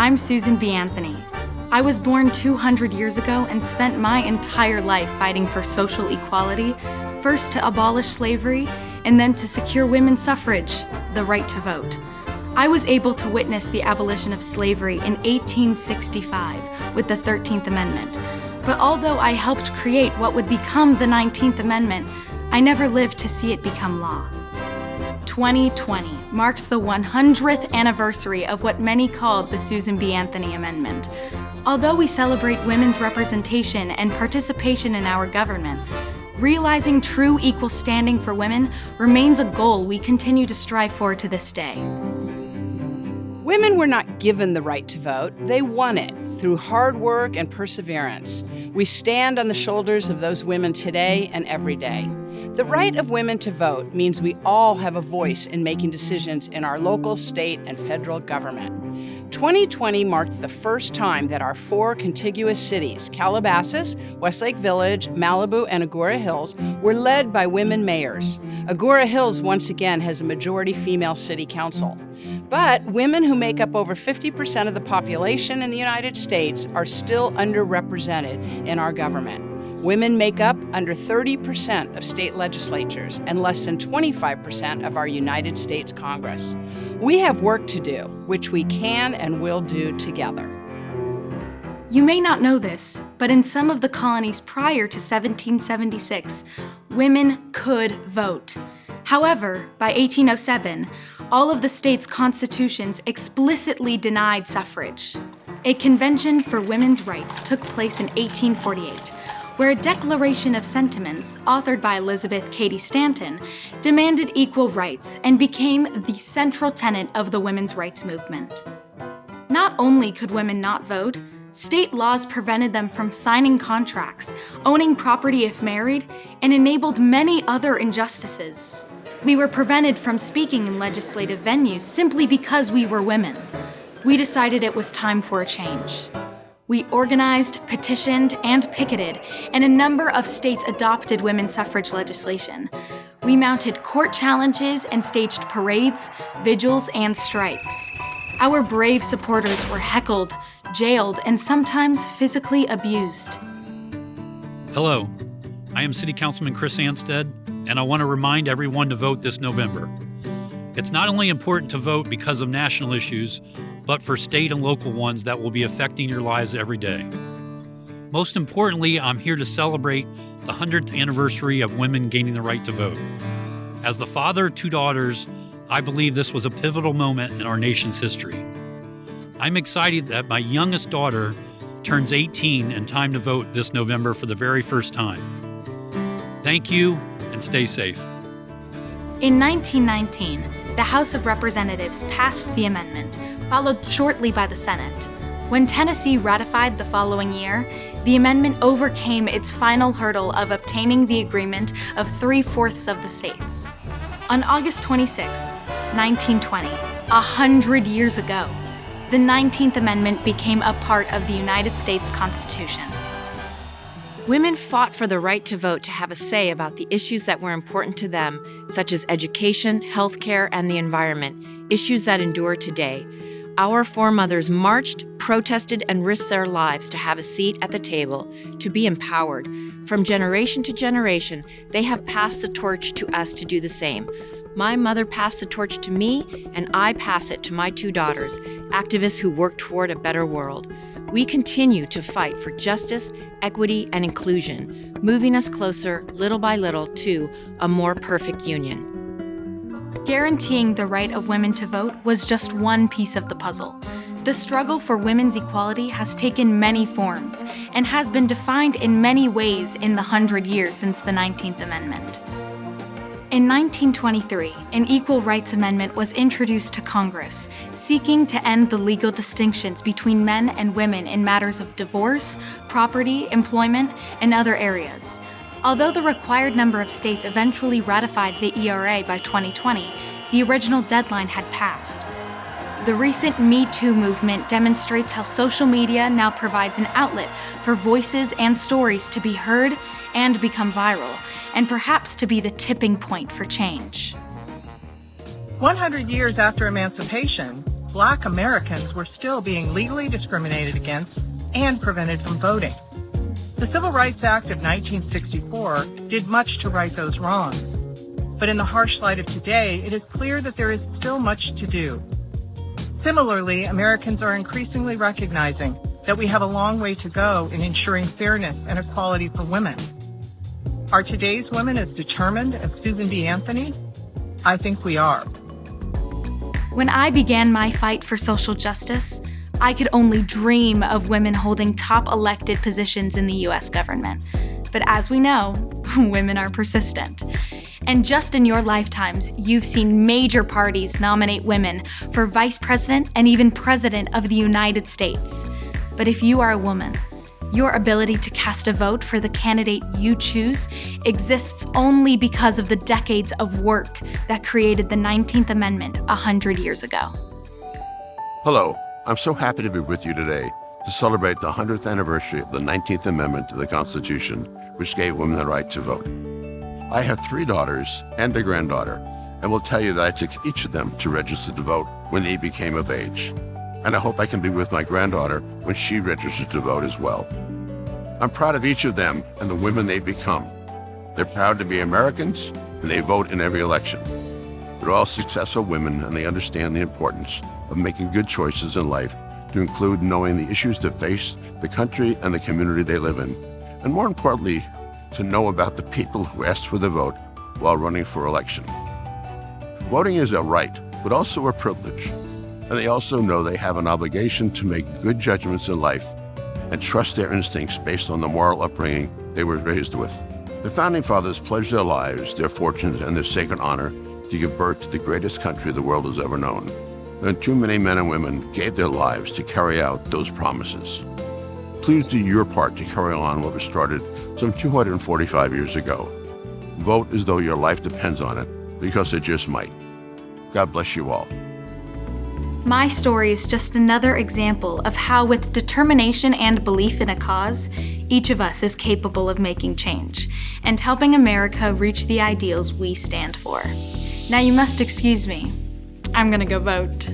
I'm Susan B. Anthony. I was born 200 years ago and spent my entire life fighting for social equality, first to abolish slavery, and then to secure women's suffrage, the right to vote. I was able to witness the abolition of slavery in 1865 with the 13th Amendment. But although I helped create what would become the 19th Amendment, I never lived to see it become law. 2020 marks the 100th anniversary of what many called the Susan B. Anthony Amendment. Although we celebrate women's representation and participation in our government, realizing true equal standing for women remains a goal we continue to strive for to this day. Women were not given the right to vote. They won it through hard work and perseverance. We stand on the shoulders of those women today and every day. The right of women to vote means we all have a voice in making decisions in our local, state, and federal government. 2020 marked the first time that our 4 contiguous cities, Calabasas, Westlake Village, Malibu, and Agoura Hills, were led by women mayors. Agoura Hills once again has a majority female city council. But women who make up over 50% of the population in the United States are still underrepresented in our government. Women make up under 30% of state legislatures and less than 25% of our United States Congress. We have work to do, which we can and will do together. You may not know this, but in some of the colonies prior to 1776, women could vote. However, by 1807, all of the state's constitutions explicitly denied suffrage. A convention for women's rights took place in 1848, where a declaration of sentiments, authored by Elizabeth Cady Stanton, demanded equal rights and became the central tenet of the women's rights movement. Not only could women not vote, state laws prevented them from signing contracts, owning property if married, and enabled many other injustices. We were prevented from speaking in legislative venues simply because we were women. We decided it was time for a change. We organized, petitioned, and picketed, and a number of states adopted women's suffrage legislation. We mounted court challenges and staged parades, vigils, and strikes. Our brave supporters were heckled, jailed, and sometimes physically abused. Hello, I am City Councilman Chris Anstead, and I want to remind everyone to vote this November. It's not only important to vote because of national issues, but for state and local ones that will be affecting your lives every day. Most importantly, I'm here to celebrate the 100th anniversary of women gaining the right to vote. As the father of 2 daughters, I believe this was a pivotal moment in our nation's history. I'm excited that my youngest daughter turns 18 in time to vote this November for the very first time. Thank you, and stay safe. In 1919, the House of Representatives passed the amendment, followed shortly by the Senate. When Tennessee ratified the following year, the amendment overcame its final hurdle of obtaining the agreement of 3/4 of the states. On August 26, 1920, 100 years ago, the 19th Amendment became a part of the United States Constitution. Women fought for the right to vote to have a say about the issues that were important to them, such as education, healthcare, and the environment, issues that endure today. Our foremothers marched, protested, and risked their lives to have a seat at the table, to be empowered. From generation to generation, they have passed the torch to us to do the same. My mother passed the torch to me, and I pass it to my 2 daughters, activists who work toward a better world. We continue to fight for justice, equity, and inclusion, moving us closer, little by little, to a more perfect union. Guaranteeing the right of women to vote was just one piece of the puzzle. The struggle for women's equality has taken many forms and has been defined in many ways in the 100 years since the 19th Amendment. In 1923, an Equal Rights Amendment was introduced to Congress, seeking to end the legal distinctions between men and women in matters of divorce, property, employment, and other areas. Although the required number of states eventually ratified the ERA by 2020, the original deadline had passed. The recent Me Too movement demonstrates how social media now provides an outlet for voices and stories to be heard and become viral, and perhaps to be the tipping point for change. 100 years after emancipation, Black Americans were still being legally discriminated against and prevented from voting. The Civil Rights Act of 1964 did much to right those wrongs. But in the harsh light of today, it is clear that there is still much to do. Similarly, Americans are increasingly recognizing that we have a long way to go in ensuring fairness and equality for women. Are today's women as determined as Susan B. Anthony? I think we are. When I began my fight for social justice, I could only dream of women holding top elected positions in the U.S. government. But as we know, women are persistent. And just in your lifetimes, you've seen major parties nominate women for vice president and even president of the United States. But if you are a woman, your ability to cast a vote for the candidate you choose exists only because of the decades of work that created the 19th Amendment 100 years ago. Hello, I'm so happy to be with you today to celebrate the 100th anniversary of the 19th Amendment to the Constitution, which gave women the right to vote. I have 3 daughters and a granddaughter, and will tell you that I took each of them to register to vote when they became of age. And I hope I can be with my granddaughter when she registers to vote as well. I'm proud of each of them and the women they've become. They're proud to be Americans, and they vote in every election. They're all successful women, and they understand the importance of making good choices in life, to include knowing the issues that face the country and the community they live in, and more importantly, to know about the people who asked for the vote while running for election. Voting is a right, but also a privilege, and they also know they have an obligation to make good judgments in life and trust their instincts based on the moral upbringing they were raised with. The Founding Fathers pledged their lives, their fortunes, and their sacred honor to give birth to the greatest country the world has ever known. And too many men and women gave their lives to carry out those promises. Please do your part to carry on what was started some 245 years ago. Vote as though your life depends on it, because it just might. God bless you all. My story is just another example of how, with determination and belief in a cause, each of us is capable of making change and helping America reach the ideals we stand for. Now you must excuse me. I'm gonna go vote.